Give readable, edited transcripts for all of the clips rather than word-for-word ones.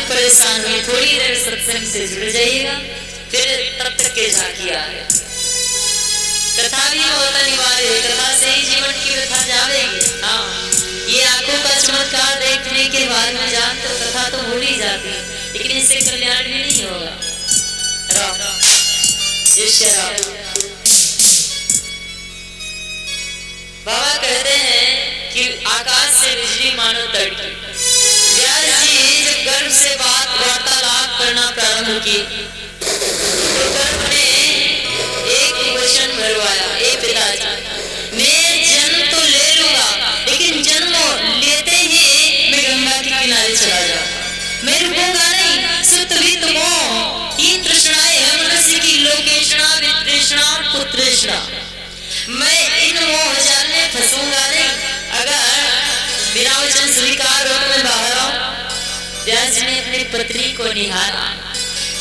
परेशान हुई, थोड़ी देर सत्संग से जुड़ जाइएगा, फिर तब तक के झांकिया है। कथा भी बहुत अनिवार्य है, कथा से ही जीवन की व्यथा जानेगी। हाँ, ये आंखों का चमत्कार देखने के बाद में जान तो कथा तो भूल ही जाती, लेकिन इससे कल्याण भी नहीं होगा। बाबा कहते हैं कि आकाश से बिजली मानो तड़की। व्यास जी से बात वार्तालाप करना प्रारंभ की तो गर्भ ने एक वचन भरवाया, ए पिताजी, मैं जन्म तो ले लूंगा, लेकिन जन्म लेते ही मैं गंगा के किनारे चला जाऊंगा, मैं रुकूंगा नहीं। सुत वित्त मोह, तीन तृष्णाएं हैं मनुष्य की, लोकेशना, वितृष्णा, पुत्रेष्णा। मैं इन मोह जाल में फंसूंगा नहीं। अगर बिना वचन स्वीकार हो तो मैं बाहर आऊं। व्यास ने अपनी पत्नी को निहारा,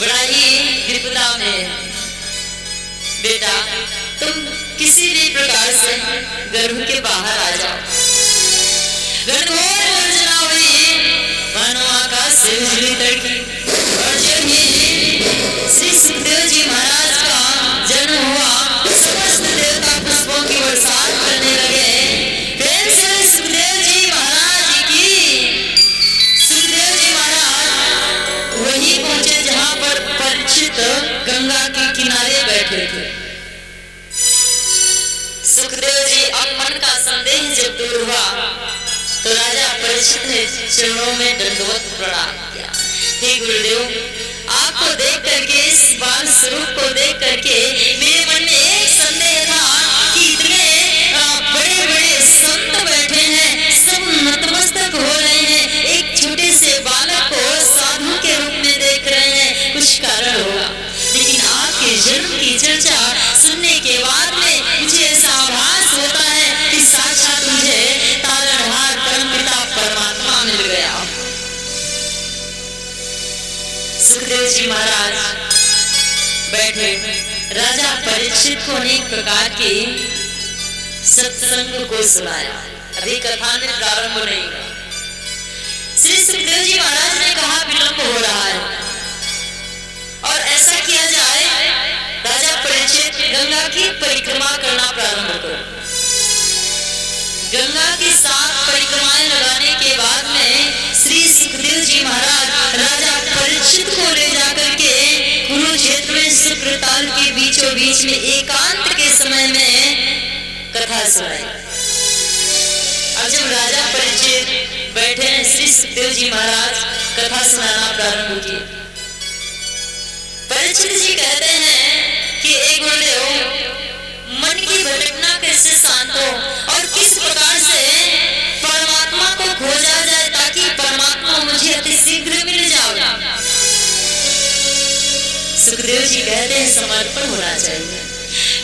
बड़ा ही विपदा में, बेटा तुम किसी भी प्रकार से गर्भ के बाहर आ जाओ। घनघोर गर्जना हुई, मानो आकाश से बिजली तड़की, और जब ही श्री सुखदेव जी महाराज का जन्म हुआ, समस्त देवता पुष्पों की बरसात करने लगे। प्रेम से सुखदेव जी महाराज की। सुखदेव जी महाराज वहीं पहुंचे जहां पर परीक्षित गंगा के किनारे बैठे थे। सुखदेव जी अब मन का संदेह जब दूर हुआ तो राजा परीक्षित ने चरणों में दंडवत प्रणाम किया। हे गुरुदेव, आपको देख करके, इस बाल स्वरूप को देख करके मेरे मन में एक संदेह था कि इतने बड़े बड़े संत बैठे हैं, सब नतमस्तक हो रहे हैं, एक छोटे से बालक को साधु के रूप में देख रहे हैं, कुछ कारण होगा। लेकिन आपके जन्म की चर्चा सुनने के बाद में मुझे ऐसा आभास होता है कि साक्षात मुझे तारणहार परमपिता परमात्मा मिल गया। सुखदेव जी महाराज बैठे, राजा परीक्षित को अनेक प्रकार के सत्संग को सुनाया। अभी कथा में प्रारंभ नहीं हुआ। श्री सुखदेव जी महाराज ने कहा विलंब हो रहा है और ऐसा किया जाए, राजा परीक्षित गंगा की परिक्रमा करना प्रारंभ करो। गंगा की 7 परिक्रमाएं लगाने के बाद में श्री सुखदेव जी महाराज राजा परीक्षित को ले जाकर के कुरुक्षेत्र में शुक्रताल के बीचों बीच में एकांत के समय में कथा सुनाई। अब जब राजा परीक्षित बैठे हैं, श्री सुखदेव जी महाराज कथा सुनाना प्रारंभ किए। परीक्षित जी कहते हैं कि एक गुरुदेव, मन की भटकना कैसे शांत हो और किस प्रकार से परमात्मा को खोजा जाए ताकि परमात्मा मुझे अति शीघ्र मिल जाए। सुखदेव जी कहते हैं समर्पण होना चाहिए।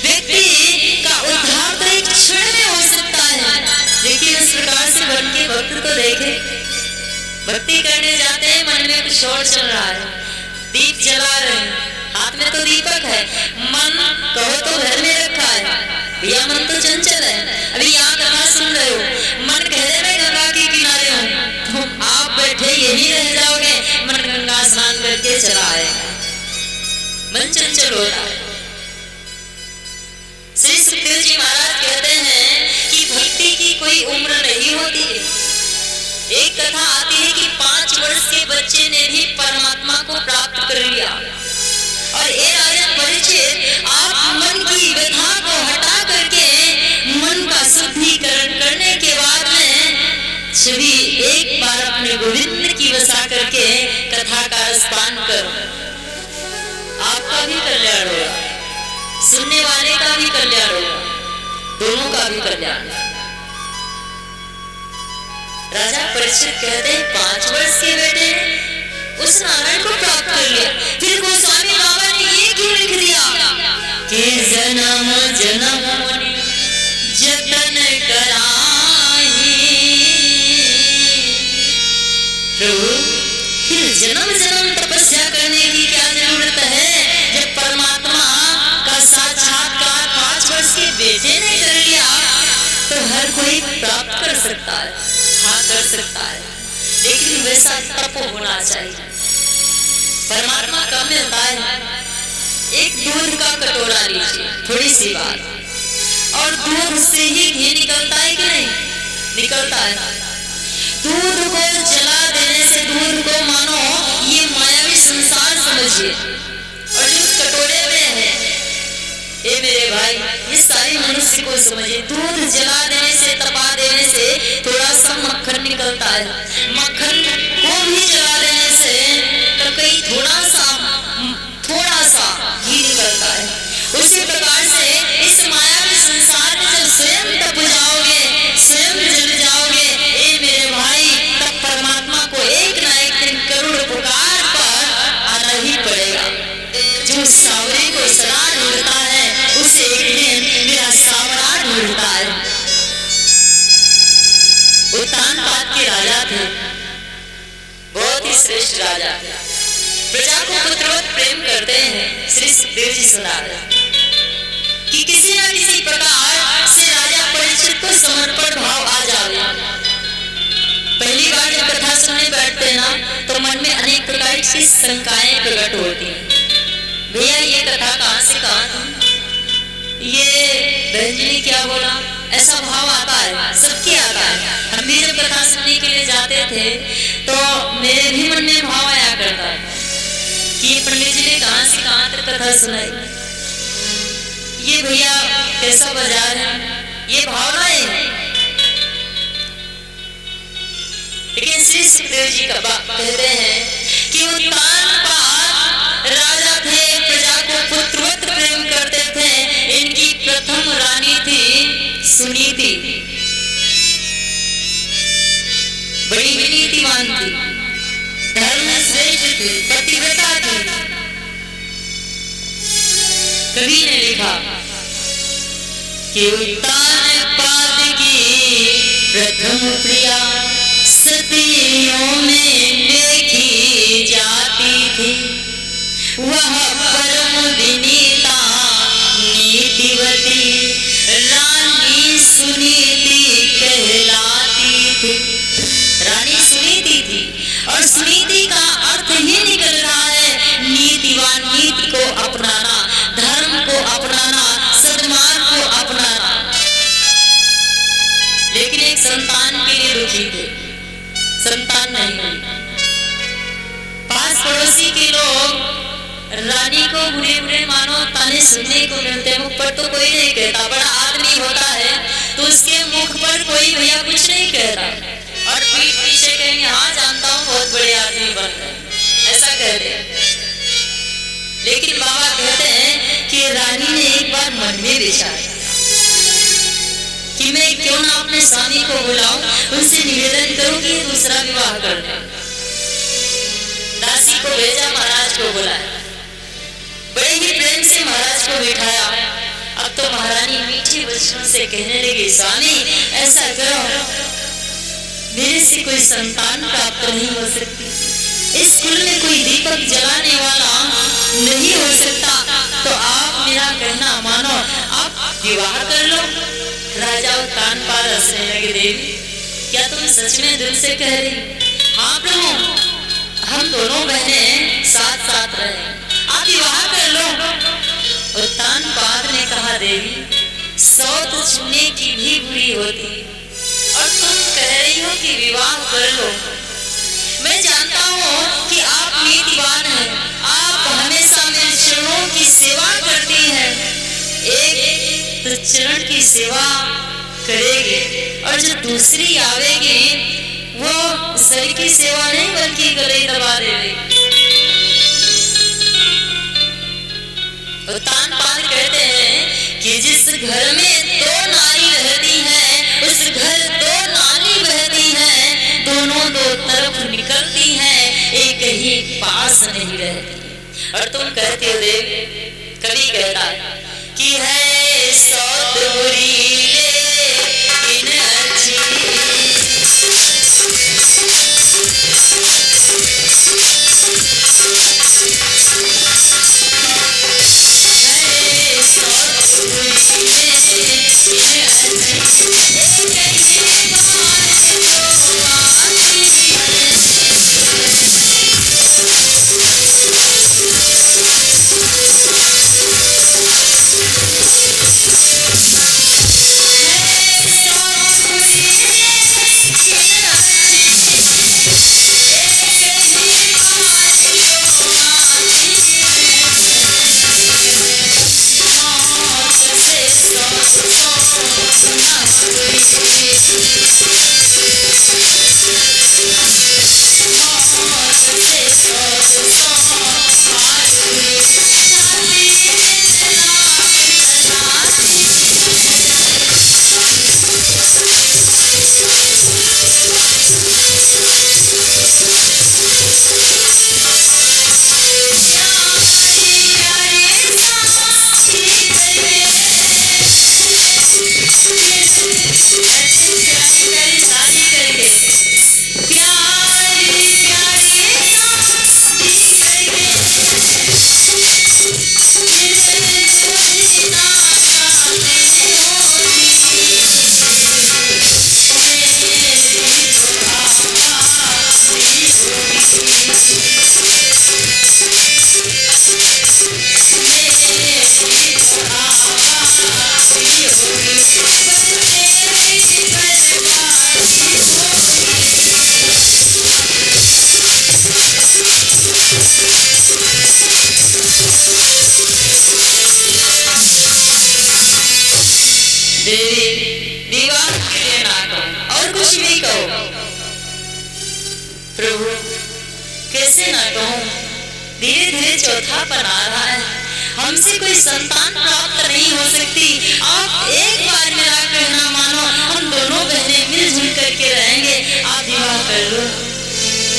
व्यक्ति का उद्धार तो एक क्षण में हो सकता है, लेकिन इस प्रकार से बन के भक्त को देखे, भक्ति करने जाते हैं, मन में कुछ और चल रहा है, दीप जला रहे हैं, हाथ में तो दीपक है, मन कहो तो घर में रखा है, भैया मन तो चंचल है। अभी यहाँ कथा सुन रहे हो, मन कह रहे मैं गंगा के किनारे हूँ, तो आप बैठे यही रह जाओगे, मन गंगा स्नान करके चला आएगा, मन चंचल होता है। श्री सुखदेव जी महाराज कहते हैं कि भक्ति की कोई उम्र नहीं होती है। एक कथा आती है कि 5 वर्ष के बच्चे ने भी परमात्मा को प्राप्त कर लिया। और ये राजा परीक्षित, आप मन की व्यथा को हटा करके मन का शुद्धिकरण करने के बाद में सभी एक बार अपने गोविंद की वसा करके कथा का रसपान करो, आपका भी कल्याण होगा, सुनने वाले का भी कल्याण होगा, दोनों का भी कल्याण। राजा परीक्षित कहते हैं 5 वर्ष के बेटे उस नारायण को प्राप्त कर लिया। फिर गोस्वामी बाबा ने ये क्यों लिख दिया कि जन्म जन्म जतन कराही। प्रभु फिर जन्म जन्म तपस्या करने की क्या जरूरत है, जब परमात्मा का साक्षात्कार 5 वर्ष के बेटे ने कर लिया तो हर कोई प्राप्त कर सकता है, हाँ कर सकता है, लेकिन वैसा तप होना चाहिए। परमात्मा कब मिलता है? एक दूध का कटोरा लीजिए, थोड़ी सी बात, और दूध से ही घी निकलता है कि नहीं? निकलता है। दूध को जला देने से दूध को मानो ये मायावी संसार समझिए, और जो कटोरे में है, ये मेरे भाई, इस सारी मनुष्य को समझिए। दूध जला देने से, तपा देने से थोड़ा सा मक्खन निकलता है, मक्खन को भी जला देने से उत्तानपाद के राजा थे, बहुत ही श्रेष्ठ राजा थे। प्रजा को पुत्रवत प्रेम करते हैं श्री सुखदेव जी सदा कि किसी न किसी प्रकार से राजा परीक्षित को समर्पण भाव आ जावे। पहली बार जब कथा सुनने बैठते ना तो मन में अनेक प्रकार की शंकाएं प्रकट होती हैं। भैया ये कथा कहाँ से कहाँ थी, ये बहन जी ने क्या बोला, ऐसा भाव आता है, सबके आता है। हम भी जब कथा सुनने के लिए जाते थे तो मेरे भी मन में भाव आया करता कि पंडित जी ने कहाँ से कहाँ तक कथा सुनाई, ये भैया कैसा बाजार है, ये भावनाएं हैं। लेकिन श्री सुखदेव जी का कहते हैं कि उत्तानपाद राजा थे, प्रजा को पुत्रवत प्रेम करते थे। इनकी प्रथम रानी थी सुनीति, बड़ी नीतिवान थी, धर्म श्रेष्ठ थी, पतिव्रता थी। कवि ने लिखा कि उत्तानपाद की प्रथम प्रिया सतियों में देखी जाती थी, वह परम विनीता नीतिवती रानी सुनीति कहलाती थी। रानी सुनीति थी और सुनीति का अर्थ ही निकल रहा है नीतिवान, नीति को अपनाना, धर्म को अपनाना, सद्मार्ग को अपनाना। लेकिन एक संतान के लिए दुखी थे, संतान नहीं हुई। पास पड़ोसी के लोग रानी को बुरे बुरे मानो ताने सुनने को मिलते, मुख पर तो कोई नहीं कहता, बड़ा आदमी होता है तो उसके मुख पर कोई भैया कुछ नहीं कहता और पीठ पीछे कहेंगे हाँ जानता हूँ बहुत बड़े आदमी बन रहे, ऐसा कहते हैं। लेकिन बाबा कहते हैं कि रानी ने एक बार मन में विचारा कि मैं क्यों ना अपने स्वामी को बुलाऊं, उनसे निवेदन करूं कि दूसरा विवाह कर दें। दासी को भेजा, महाराज को बुलाया, बड़े ही प्रेम से महाराज को बिठाया। अब तो महारानी मीठे वचनों से कहने लगी, स्वामी ऐसा करो, मेरे से कोई संतान प्राप्त नहीं हो सकती, इस कुल में कोई दीपक जलाने वाला नहीं हो सकता, तो आप मेरा कहना मानो, आप विवाह कर लो। राजा उत्तानपाद हंसने लगे, देवी क्या तुम सच में दिल से कह रही? हाँ प्रभु, हम दोनों बहनें साथ साथ रहे, आप विवाह कर लो। उत्तानपाद ने कहा, देवी सौत छूने की भी बुरी होती और तुम कह रही हो कि विवाह कर लो। मैं जानता हूँ कि आप नीतिवान हैं, आप हमेशा मेरे चरणों की सेवा करती हैं। एक तो चरण की सेवा करेगी और जो दूसरी आवेगी वो शरीर की सेवा नहीं बल्कि गले दबा देगी। उत्तानपाद कहते हैं कि जिस घर में दो नारी रहती हैं, उस घर दो नाली बहती हैं, दोनों दो तरफ निकलती हैं, एक ही पास नहीं रहती। और तुम कहते हो देव, कवि कहता कि है सौत बुरी लेकिन अच्छी, देवी विवाह के लिए ना कहो और कुछ भी कहो, प्रभु कैसे ना कहूं, धीरे धीरे चौथापन आ रहा है, हमसे कोई संतान प्राप्त नहीं हो सकती। आप एक बार मेरा कहना मानो, हम दोनों बहनें मिलजुल करके रहेंगे, आप विवाह कर लो।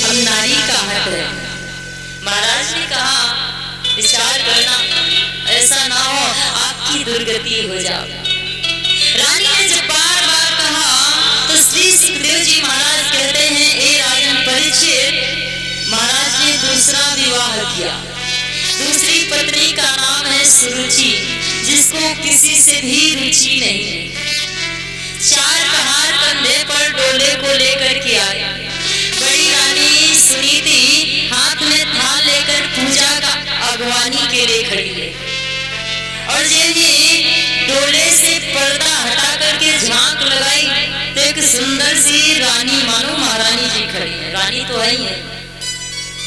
अब नारी का हक है। महाराज ने कहा विचार करना, ऐसा ना हो आपकी दुर्गति हो जाए। रानी ने जब बार बार कहा तो श्री सुखदेव जी महाराज कहते हैं, ए राजन परीक्षित, महाराज ने दूसरा विवाह किया। दूसरी पत्नी का नाम है सुरुचि, जिसको किसी से भी रुचि नहीं है। 4 पहाड़ कंधे पर डोले को लेकर के आई। बड़ी रानी सुनीति हाथ में थाल लेकर पूजा का अगवानी के लिए खड़ी है, और यही डोले से पर्दा हटा करके झांक लगाई तो एक सुंदर सी रानी मानो महारानी जी खड़ी है। रानी तो है ही है।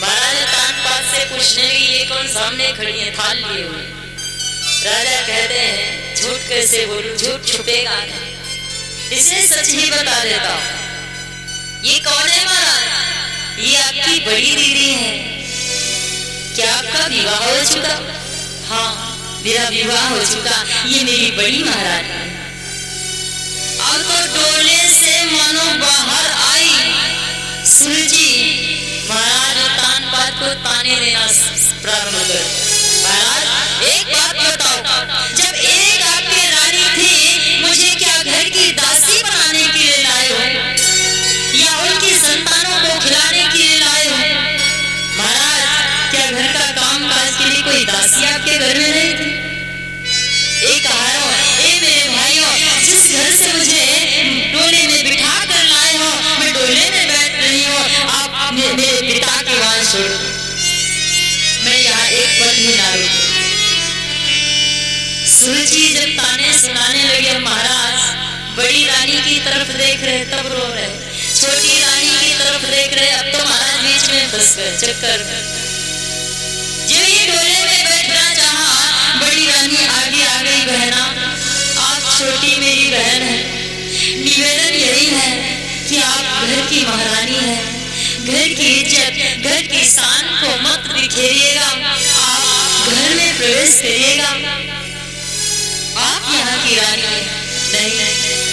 महाराज तानपात से पूछने लगी, ये कौन सामने खड़ी है थाल लिए हुए? राजा कहते हैं झूठ कैसे बोलूं, झूठ छुपेगा नहीं, इसे सच ही बता देता हूं। ये कौन है महाराज? ये आपकी बड़ी दीदी है। क्या आपका विवाह हो चुका? हाँ मेरा विवाह हो चुका, ये मेरी बड़ी महारानी है। अब तो डोले से मानो बाहर आई सुरुचि, महाराज तानपात को ताने देना प्रारंभ कर। महाराज एक बात बताओ, जब एक आपकी रानी थी, मुझे क्या घर की दासी बनाने के लिए लाए हो या उनकी संतानों को खिलाने के लिए लाए हो? महाराज क्या घर का काम काज के लिए कोई दासी आपके घर में नहीं थी? एक आरो, ए मेरे भाइयों, जिस घर से मुझे डोले में बिठा कर लाए हो, मैं डोले में बैठ रही हूँ, आप मेरे पिता की बात छोड़ो, मैं यहाँ एक पल भी ना रुकूं। सुरुचि जब ताने सुनाने लगे, महाराज बड़ी रानी की तरफ देख रहे तब रो रहे, छोटी रानी की तरफ देख रहे, अब तो महाराज बीच में फंस गए चक्कर में। जो ये डोले में बैठना चाहा, बड़ी रानी आगे आ गई। बहना आप छोटी मेरी बहन है, निवेदन यही है कि आप घर की महारानी है, घर की इज्जत घर की शान को मत बिखेरिएगा, आप घर में प्रवेश करिएगा। आप यहाँ की रानी है। नहीं,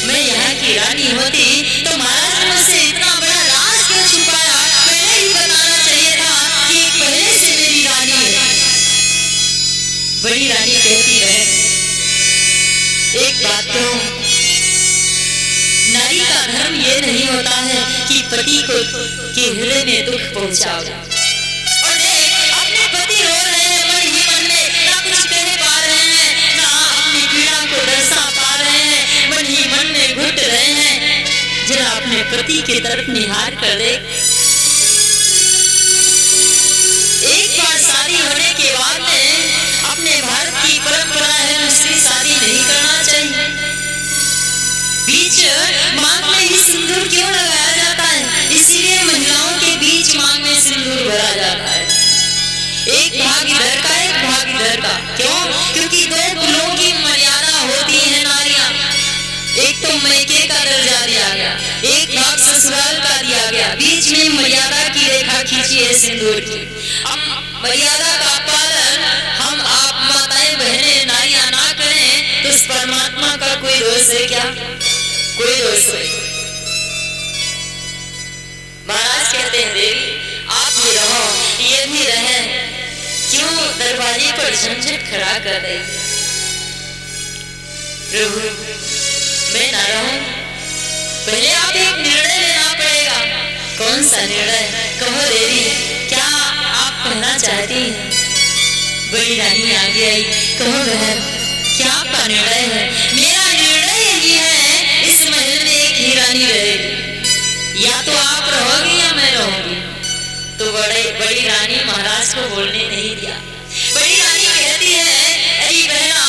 मैं यहाँ की रानी होती तो महाराज ने मुझसे इतना बड़ा राज क्यों छुपाया? पहले ही बताना चाहिए था कि ये पहले से मेरी रानी है। बड़ी रानी कहती है, एक बात कहूं, नारी का धर्म ये नहीं होता है कि पति को के हृदय में दुख पहुंचाओ। और देख अपने पति रो रहे हैं, मन ही मन में ना कुछ कह पा रहे हैं, ना अपनी पीड़ा को दर्शा पा रहे हैं, मन ही मन में घुट रहे हैं। जरा अपने पति की तरफ निहार कर देख। एक बार शादी होने के बाद में अपने भारत की परंपरा है, दूसरी शादी नहीं करना चाहिए। बीच मांग में ही सिंदूर क्यों लगाया जाता है? इसीलिए महिलाओं के बीच मांग में सिंदूर भरा जाता है। एक भाग इधर का, एक भाग इधर का। क्यों? क्योंकि 2 कुलों की मर्यादा होती है नारियां। एक तो मैके का दर्जा दिया गया, एक भाग ससुराल का दिया गया, बीच में मर्यादा की रेखा खींची है सिंदूर की। अब मर्यादा का पालन हम आप माताएं बहनें नारियां ना करें तो उस परमात्मा का कोई दोष है क्या? कोई दोष नहीं। महाराज कहते हैं, देवी आप भी रहो, ये भी रहे, क्यों दरवाजे पर झंझट खड़ा कर रही? प्रभु मैं ना रहूं, पहले आप एक निर्णय लेना पड़ेगा। कौन सा निर्णय? कहो देवी, क्या आप कहना चाहती हैं? बड़ी रानी आगे आई। कहो बहन, क्या आपका निर्णय है? मेरा निर्णय यही है, इस महल में एक ही रानी रहेगी, या तो आप रहोगी या मैं रहूंगी। तो बड़ी रानी महाराज को बोलने नहीं दिया। बड़ी रानी कहती है, अरे बहना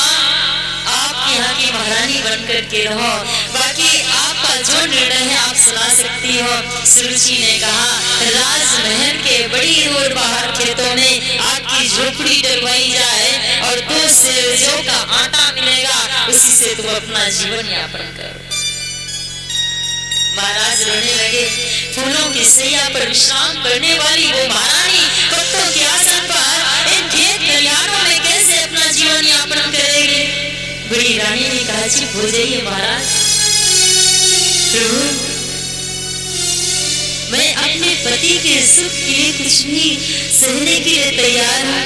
आप यहाँ की महारानी बनकर के रहो, बाकी आपका जो निर्णय है आप सुना सकती हो। सुरुचि ने कहा, राजमहल के बड़ी दूर बाहर खेतों में आपकी झोपड़ी डलवाई जाए और 2 सेर जौ का आटा मिलेगा, उसी से तुम अपना जीवन यापन करो। महाराज रोने लगे। फूलों की सैया पर विश्राम करने वाली वो महारानी पत्तों के आसन पर इन खेत खलिहानों में कैसे अपना जीवन यापन करेगी? बड़ी रानी ने कहा, चुप हो जाइए महाराज। प्रभु, मैं अपने पति के सुख के लिए कुछ भी सहने के लिए तैयार हूँ,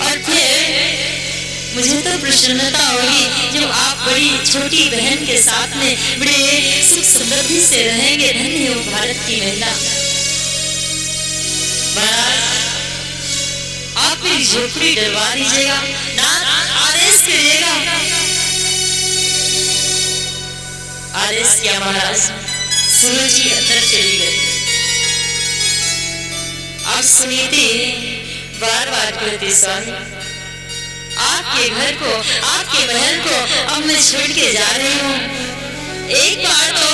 और फिर मुझे तो प्रसन्नता होगी जब आप बड़ी छोटी बहन के साथ में बड़े सुख समृद्धि से रहेंगे। धन्य हो भारत की महिला। महाराज, आप मेरी झोपड़ी डलवा दीजिएगा, नाथ आदेश करिएगा। आदेश किया महाराज। सुरुचि अंदर चली गई। अब सुनीति बार बार कहती, स्वामी आपके घर को, आपके महल को अब मैं छोड़ के जा रही हूँ। एक बार तो